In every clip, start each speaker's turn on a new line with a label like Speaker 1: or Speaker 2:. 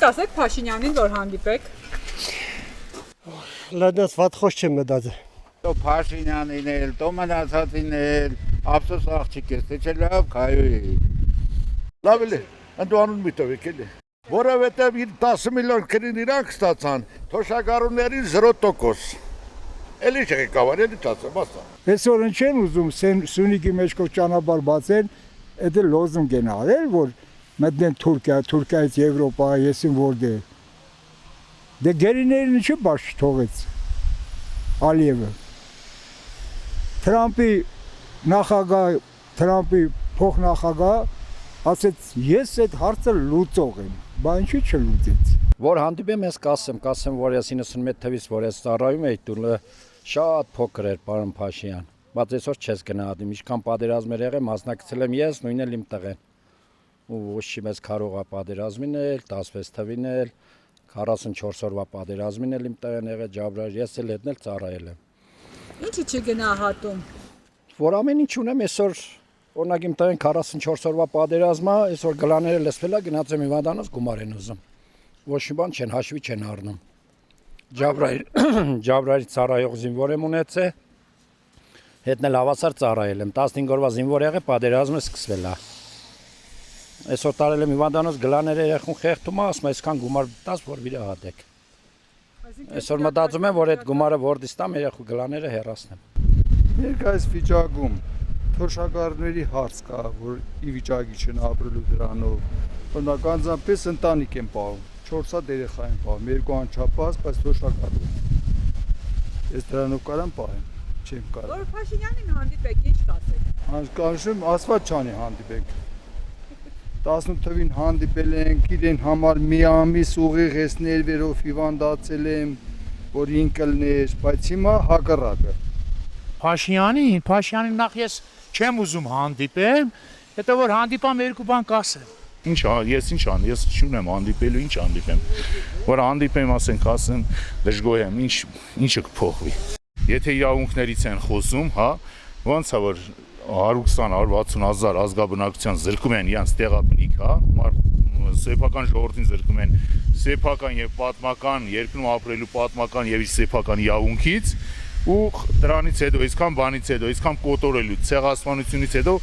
Speaker 1: կասեք Փաշինյանին, որ հանդիպեք։
Speaker 2: Լադաս վատ խոս չեմ մտածել։
Speaker 3: Տո Փաշինյանին էլ, տո մնացածին էլ, ափսոս աղջիկ ես, թե չէ լավ քայոյի։
Speaker 4: Լավ է, ընդուանուն մի տվեք էլի։ Որովհետև իր 10 միլիոն քրին իրանք ստացան, թոշակառուների 0%։ Էլի չեկավար, էլի չասեմ, ասա։
Speaker 5: Այսօր ինչ են ուզում Սյունիքի մեջ կող ճանապարհ բացեն, դա լոզունգ են արել, որ մտնեն Թուրքիա, Թուրքիայից Եվրոպա, եսին որտե։ Դե գերիներին ինչի բաց թողեց Ալիևը։ Թրամփի նախագահ, Թրամփի փոխնախագահ ասեց ես այդ հարցը լուծող եմ, բայց ինչի չլուծեց։
Speaker 6: Որ հանդիպեմ ես կասեմ, որ ես 91 թվականից որ ես ծառայում էի տունը շատ փոքր էր պարոն Փաշինյան, բայց այսօր չես գնահատում, ինչքան պատերազմ էր եղել, մասնակցել եմ ես, նույնն էլ իմ տղեն։ Ու ոչ չի մեծ կարողա պատերազմին էլ, 16 թվին էլ, 44 օրվա պատերազմին էլ իմ տղեն եղել Ջաբրայել, ես էլ հետն էլ ծառայել եմ։
Speaker 1: Ինչի՞ չգնահատում։
Speaker 6: Որ ամեն ինչ ունեմ այսօր, օրինակ իմ տղեն 44 օրվա պատերազմա, այսօր գլաները լսվել է, գնաց եմ Հիվանդանոց գումար են ուզում։ Ոչ մի բան չեն հաշվի չեն առնում։ Ջաբրայելի ծառայող զինվոր եմ ունեցել, հետն էլ հավասար ծառայել եմ, 15 օրվա զինվոր եղել, պատերազմը սկսվել է։ Այսօր տարել եմ Հիվանդանոց գլաները երեխուն խեղդում է, ասում այսքան գումար տաս, որ վիրահատեք։ Այսօր մտածում եմ, որ այդ գումարը որտից տամ, երեխու գլաները հեռացնեմ։
Speaker 7: Ներկայիս վիճակում թոշակառուների հարց կա, որ ի վիճակի չեն ապրելու դրանով։ Օրինակ անձնապես ընտանիք են պահում, 4 հատ երեխա են պահում, 2 անչափահաս, բայց թոշակառու։ Ես դրանով կարամ պահեմ, չեմ կարող։
Speaker 1: Որ Փաշինյանին հանդիպեք, ինչ կասեք։
Speaker 7: Կանշում ասված չանի հանդիպենք։ 18 թվին հանդիպել ենք, իրեն համար մի ամիս ուղիղ ես ներվերով հիվանդացել եմ, որ ինքլներ, բայց հիմա հակառակը։
Speaker 8: Փաշինյանին նախ ես չեմ ուզում հանդիպեմ, հետո որ հանդիպամ երկու բան կասեմ։
Speaker 4: Ինչ ես չունեմ հանդիպելու, ինչ հանդիպեմ։ Որ հանդիպեմ, ասեմ, դժգոհ եմ, ինչը կփոխվի։ Եթե իրավունքներից են խոսում, հա, ոնց է որ 120-160 հազար ազգաբնակության զրկում են իրանց տեղաբնիկ, հա, սեփական ժողովրդին զրկում են սեփական եւ պատմական երկրում ապրելու պատմական եւ սեփական իրավունքից ու դրանից հետո այսքան բանից հետո այսքան կոտորելու ցեղասպանությունից հետո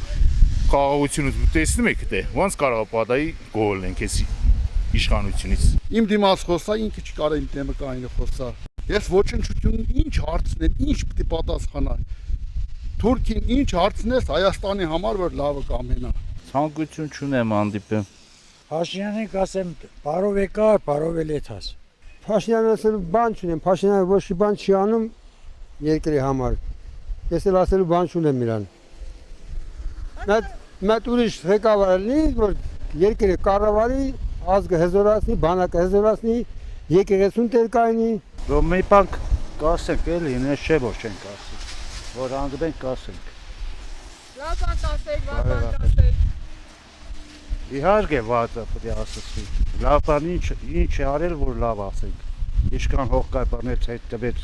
Speaker 4: խաղաղությունից տեսնում եք թե ոնց կարող է պատահի գոլենք էս իշխանությունից։
Speaker 9: Իմ դիմաց խոսա ինքը չկարա իմ դեմը կայինը խոսա։ Ես ոչնչությունն ինչ հարցնեմ, ինչ պետք է պատասխանա։ Թուրքին ինչ հարցնես Հայաստանի համար որ լավը կամենա։
Speaker 3: Ցանկություն չունեմ հանդիպեմ։
Speaker 8: Փաշինյանին կասեմ, բարով եկար, բարով էլ եթաս։
Speaker 2: Փաշինյանը ասելու բան չունեմ, Փաշինյանը ոչ մի բան չի անում երկրի համար։ Ես էլ ասելու բան չունեմ իրան։ Մեծ ուրիշ ղեկավար լինի, որ երկրի կառավարի, ազգը հզորացնի, բանակը հզորացնի, եկեղեցուն տեր կայնի։
Speaker 3: Որ մի բան կասենք էլի, ինձ չէ որ չենք ասի։ Որ հանդիպենք կասենք։
Speaker 1: Լավ բան կասեք, վատ բան կասեք։
Speaker 3: Իհարկե վատը պետք է ասեցի։ Լավ բան ինչ է արել որ լավ ասենք։ Ինչքան հող կայ բաներ հետ տվեց